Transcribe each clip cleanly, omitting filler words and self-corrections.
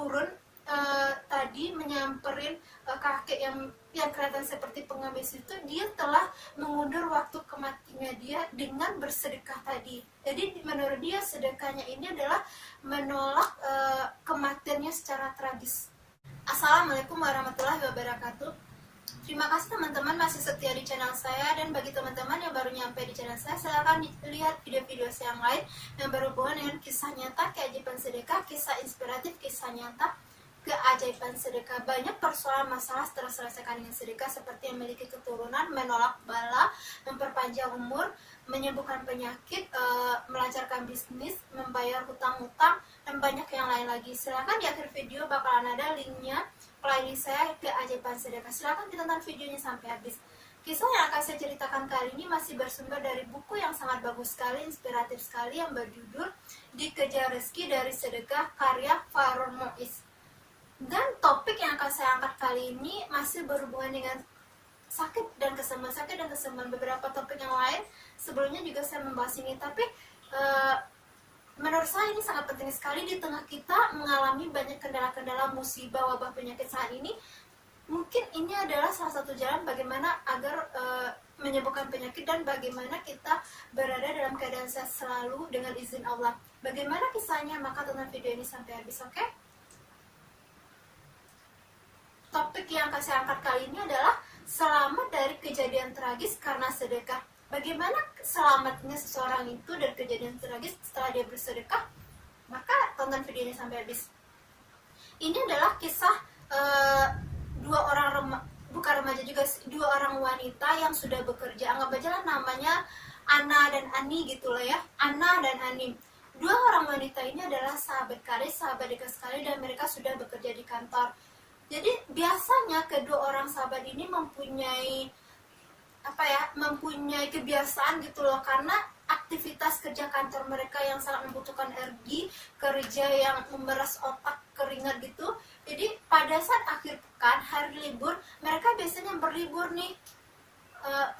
turun tadi menyamperin kakek yang kelihatan seperti pengemis itu, dia telah mengundur waktu kematiannya dia dengan bersedekah tadi. Jadi menurut dia sedekahnya ini adalah menolak kematiannya secara tragis. Assalamualaikum warahmatullahi wabarakatuh. Terima kasih teman-teman masih setia di channel saya, dan bagi teman-teman yang baru nyampe di channel saya, silahkan lihat video-video saya yang lain yang berhubungan dengan kisah nyata, keajaiban sedekah, kisah inspiratif, kisah nyata, keajaiban sedekah. Banyak persoalan masalah terselesaikan dengan sedekah, seperti memiliki keturunan, menolak bala, memperpanjang umur, menyembuhkan penyakit, melancarkan bisnis, membayar hutang-hutang, dan banyak yang lain lagi. Silahkan di akhir video bakalan ada linknya playlist saya keajaiban sedekah. Silahkan ditonton videonya sampai habis. Kisah yang akan saya ceritakan kali ini masih bersumber dari buku yang sangat bagus sekali, inspiratif sekali, yang berjudul Dikejar Rezeki dari Sedekah karya Farun Muiz. Dan topik yang akan saya angkat kali ini masih berhubungan dengan sakit dan kesembuhan, beberapa topik yang lain sebelumnya juga saya membahas ini, tapi menurut saya ini sangat penting sekali di tengah kita mengalami banyak kendala-kendala, musibah, wabah, penyakit saat ini. Mungkin ini adalah salah satu jalan bagaimana agar menyembuhkan penyakit dan bagaimana kita berada dalam keadaan sehat selalu dengan izin Allah. Bagaimana kisahnya? Maka tonton video ini sampai habis, oke? Topik yang akan saya angkat kali ini adalah selamat dari kejadian tragis karena sedekah. Bagaimana selamatnya seseorang itu dari kejadian tragis setelah dia bersedekah? Maka tonton videonya sampai habis. Ini adalah kisah dua orang wanita yang sudah bekerja. Anggap aja lah namanya Ana dan Ani gitu loh ya. Ana dan Ani. Dua orang wanita ini adalah sahabat karib, sahabat dekat sekali, dan mereka sudah bekerja di kantor. Jadi biasanya kedua orang sahabat ini mempunyai kebiasaan gitu loh, karena aktivitas kerja kantor mereka yang sangat membutuhkan energi, kerja yang memeras otak, keringat gitu. Jadi pada saat akhir pekan, hari libur, mereka biasanya berlibur nih.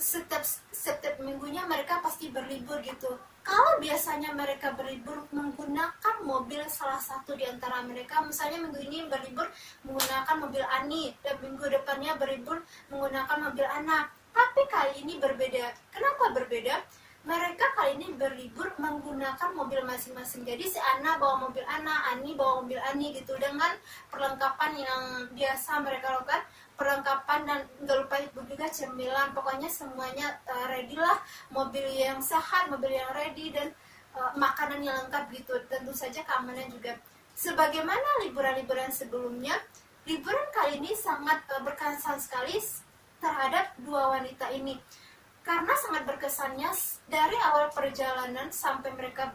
Setiap minggunya mereka pasti berlibur gitu. Kalau biasanya mereka berlibur menggunakan mobil salah satu di antara mereka, misalnya minggu ini berlibur menggunakan mobil Ani, dan minggu depannya berlibur menggunakan mobil Ana. Tapi kali ini berbeda. Kenapa berbeda? Mereka kali ini berlibur menggunakan mobil masing-masing. Jadi si Ana bawa mobil Ana, Ani bawa mobil Ani gitu, dengan perlengkapan yang biasa mereka lakukan, perlengkapan, dan nggak lupa juga cemilan. Pokoknya semuanya ready lah, mobil yang sehat, mobil yang ready, dan makanan yang lengkap gitu. Tentu saja keamanan juga. Sebagaimana liburan-liburan sebelumnya, liburan kali ini sangat berkesan sekali terhadap dua wanita ini, karena sangat berkesannya dari awal perjalanan sampai mereka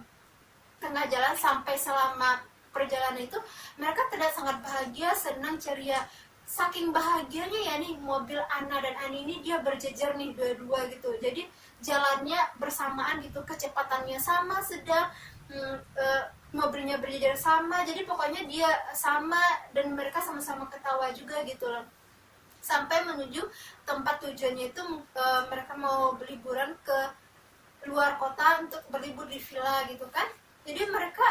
tengah jalan, sampai selama perjalanan itu mereka terlihat sangat bahagia, senang, ceria. Saking bahagianya ya nih, mobil Ana dan Ani ini dia berjejer nih dua-dua gitu. Jadi jalannya bersamaan gitu, kecepatannya sama, sedang mobilnya berjejer sama. Jadi pokoknya dia sama, dan mereka sama-sama ketawa juga gitu loh. Sampai menuju tempat tujuannya itu mereka mau berliburan ke luar kota untuk berlibur di villa gitu kan. Jadi mereka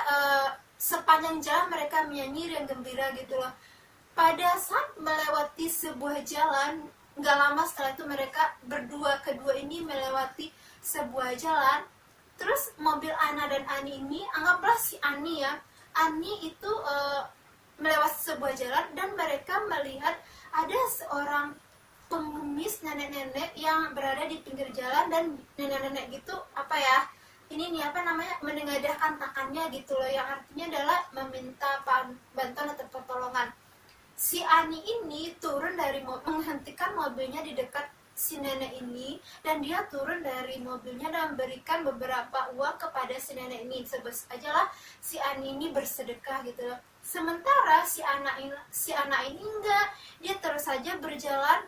sepanjang jalan mereka menyanyi dan gembira gitu loh. Pada saat melewati sebuah jalan, nggak lama setelah itu mereka kedua ini melewati sebuah jalan. Terus mobil Ana dan Ani ini, anggaplah si Ani ya, Ani itu melewati sebuah jalan, dan mereka melihat ada seorang pengemis nenek-nenek yang berada di pinggir jalan, dan nenek-nenek gitu menengadahkan tangannya gitu loh, yang artinya adalah meminta bantuan atau pertolongan. Si Ani ini turun dari menghentikan mobilnya di dekat si nenek ini, dan dia turun dari mobilnya dan memberikan beberapa uang kepada si nenek ini. Sebut aja lah si Ani ini bersedekah gitu loh. Sementara si anak ini enggak, dia terus saja berjalan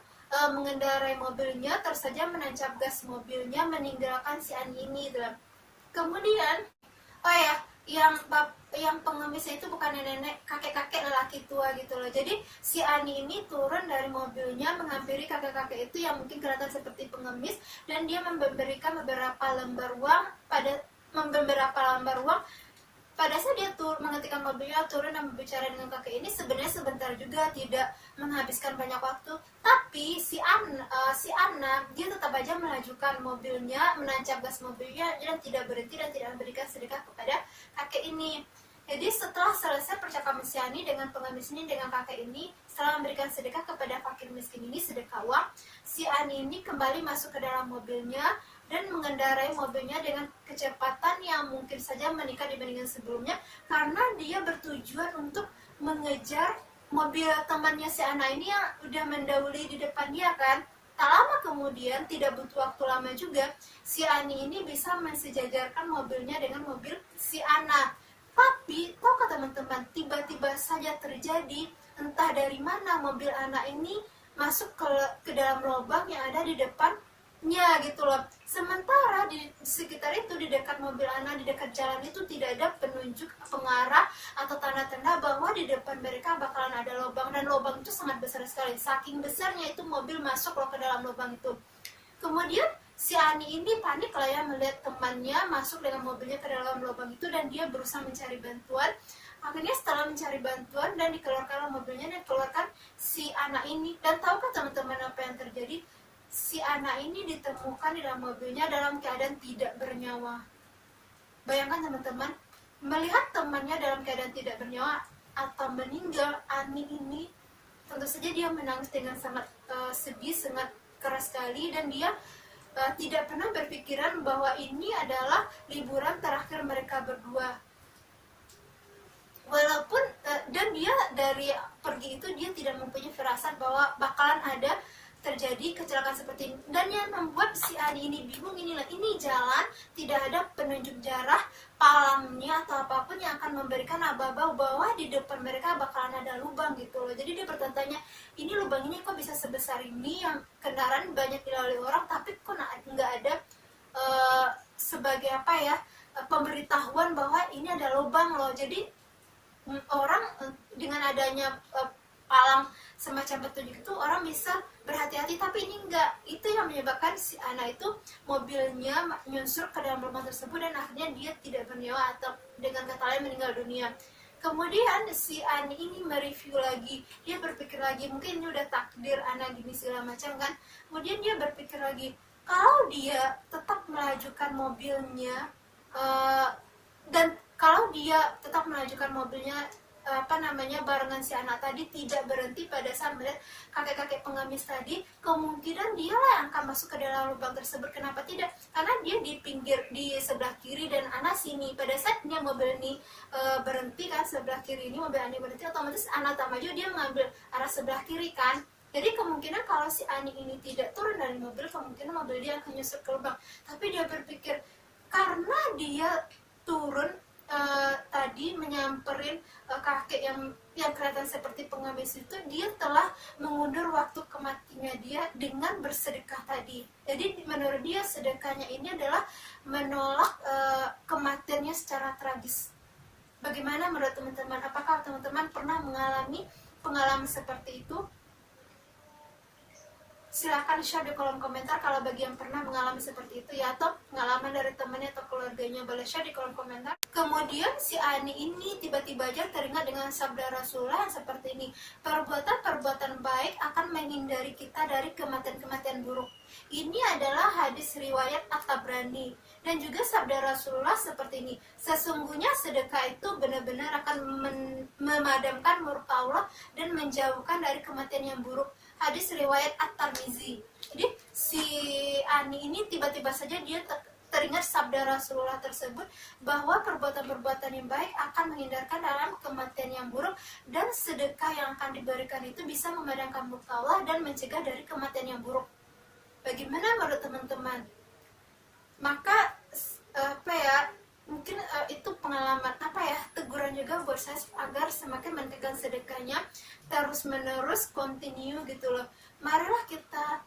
mengendarai mobilnya, terus saja menancap gas mobilnya, meninggalkan si Ani ini gitu loh. Kemudian yang pengemisnya itu bukan nenek, kakek-kakek lelaki tua gitu loh. Jadi si Ani ini turun dari mobilnya, menghampiri kakek-kakek itu yang mungkin kelihatan seperti pengemis, dan dia memberikan beberapa lembar uang pada saat dia menghentikan mobilnya, turun dan berbicara dengan kakek ini, sebenarnya sebentar juga, tidak menghabiskan banyak waktu. Tapi si Anna dia tetap aja melajukan mobilnya, menancap gas mobilnya, dan tidak berhenti dan tidak memberikan sedekah kepada kakek ini. Jadi setelah selesai percakapan si Ani dengan pengemis ini, dengan kakek ini, setelah memberikan sedekah kepada fakir miskin ini, sedekah uang, si Ani ini kembali masuk ke dalam mobilnya dan mengendarai mobilnya dengan kecepatan yang mungkin saja meningkat dibandingkan sebelumnya, karena dia bertujuan untuk mengejar mobil temannya si Ana ini yang udah mendahului di depan dia kan. Tak lama kemudian, tidak butuh waktu lama juga, si Ani ini bisa mensejajarkan mobilnya dengan mobil si Ana. Tapi tahukah teman-teman, tiba-tiba saja terjadi, entah dari mana mobil Ana ini masuk ke dalam lubang yang ada di depannya gitu loh. Sementara di sekitar itu, di dekat mobil Ana, di dekat jalan itu tidak ada penunjuk pengarah atau tanda-tanda bahwa di depan mereka bakalan ada lubang, dan lubang itu sangat besar sekali. Saking besarnya itu mobil masuk loh ke dalam lubang itu. Kemudian si Ani ini panik lah ya melihat temannya masuk dengan mobilnya ke dalam lubang itu, dan dia berusaha mencari bantuan. Akhirnya setelah mencari bantuan dan dikeluarkan mobilnya dan keluarkan si anak ini. Dan tahukah teman-teman apa yang terjadi? Si anak ini ditemukan di dalam mobilnya dalam keadaan tidak bernyawa. Bayangkan teman-teman, melihat temannya dalam keadaan tidak bernyawa atau meninggal, Ani ini tentu saja dia menangis dengan sangat sedih, sangat keras sekali, dan dia tidak pernah berpikiran bahwa ini adalah liburan terakhir mereka berdua. Walaupun dan dia dari pergi itu dia tidak mempunyai firasat bahwa bakalan ada terjadi kecelakaan seperti ini. Dan yang membuat si Ani ini bingung inilah, ini jalan tidak ada penunjuk jarah, palangnya atau apapun yang akan memberikan aba-aba bahwa di depan mereka bakalan ada lubang gitu loh. Jadi dia bertanya, ini lubang ini kok bisa sebesar ini, yang kendaraan banyak dilalui orang, tapi kok nggak ada sebagai apa ya, pemberitahuan bahwa ini ada lubang loh. Jadi orang dengan adanya palang semacam petunjuk itu, orang bisa berhati-hati, tapi ini enggak. Itu yang menyebabkan si anak itu mobilnya nyunsur ke dalam lubang tersebut, dan akhirnya dia tidak bernyawa atau dengan kata lain meninggal dunia. Kemudian si Ani ini mereview lagi, dia berpikir lagi, mungkin ini udah takdir anak gini segala macam kan. Kemudian dia berpikir lagi, kalau dia tetap melajukan mobilnya dan kalau dia tetap melajukan mobilnya barengan si anak tadi, tidak berhenti pada saat melihat kakek-kakek pengemis tadi, kemungkinan dia lah yang akan masuk ke dalam lubang tersebut. Kenapa tidak? Karena dia di pinggir, di sebelah kiri, dan anak sini. Pada saat dia mobil ini berhenti kan, sebelah kiri ini mobil Ani berhenti, otomatis anak tak maju, dia mengambil arah sebelah kiri kan. Jadi kemungkinan kalau si Ani ini tidak turun dari mobil, kemungkinan mobil dia akan nyusut ke lubang. Tapi dia berpikir, karena dia turun tadi menyamperin kakek yang kelihatan seperti pengemis itu, dia telah mengundur waktu kematiannya dia dengan bersedekah tadi. Jadi menurut dia sedekahnya ini adalah menolak kematiannya secara tragis. Bagaimana menurut teman-teman? Apakah teman-teman pernah mengalami pengalaman seperti itu? Silahkan share di kolom komentar kalau bagi yang pernah mengalami seperti itu ya, atau pengalaman dari temannya atau keluarganya, boleh share di kolom komentar. Kemudian si Ani ini tiba-tiba aja teringat dengan sabda Rasulullah yang seperti ini, perbuatan-perbuatan baik akan menghindari kita dari kematian-kematian buruk. Ini adalah hadis riwayat At-Tabrani, dan juga sabda Rasulullah seperti ini, sesungguhnya sedekah itu benar-benar akan memadamkan murka Allah dan menjauhkan dari kematian yang buruk. Hadis riwayat At-Tirmizi. Jadi si Ani ini tiba-tiba saja dia teringat sabda Rasulullah tersebut, bahwa perbuatan-perbuatan yang baik akan menghindarkan dalam kematian yang buruk, dan sedekah yang akan diberikan itu bisa memadamkan murka Allah dan mencegah dari kematian yang buruk. Bagaimana menurut teman-teman? Maka mungkin itu pengalaman teguran juga buat saya agar semakin meningkatkan sedekahnya, terus menerus continue gitu loh. Marilah kita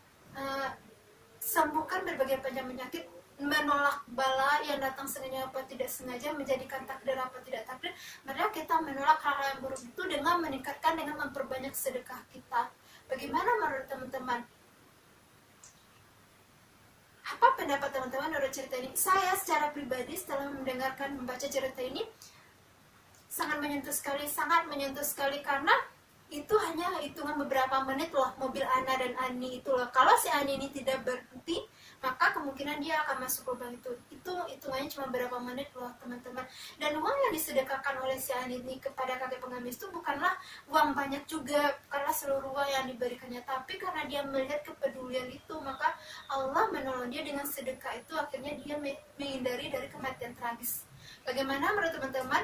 sembuhkan berbagai macam penyakit, menolak bala yang datang sengaja apa tidak sengaja, menjadikan takdir apa tidak takdir. Marilah kita menolak hal-hal yang buruk itu dengan meningkatkan, dengan memperbanyak sedekah kita. Bagaimana menurut teman-teman? Apa pendapat teman-teman menurut cerita ini? Saya secara pribadi setelah membaca cerita ini, sangat menyentuh sekali karena itu hanya hitungan beberapa menit loh mobil Ana dan Ani itu loh. Kalau si Ani ini tidak berhenti, maka kemungkinan dia akan masuk lubang itu hitungannya cuma berapa menit loh teman-teman. Dan uang yang disedekahkan oleh si Ani ini kepada kakek pengemis itu bukanlah uang banyak juga, bukanlah seluruh uang yang diberikannya, tapi karena dia melihat kepedulian itu, maka Allah menolong dia dengan sedekah itu, akhirnya dia menghindari dari kematian tragis. Bagaimana menurut teman-teman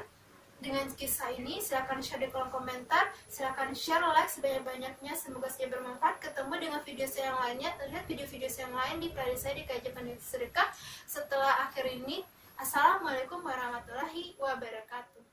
dengan kisah ini? Silahkan share di kolom komentar, silahkan share, like sebanyak-banyaknya, semoga saya bermanfaat. Ketemu dengan video saya yang lainnya, lihat video-video saya yang lain di playlist saya di Kajian Sedekah setelah akhir ini. Assalamualaikum warahmatullahi wabarakatuh.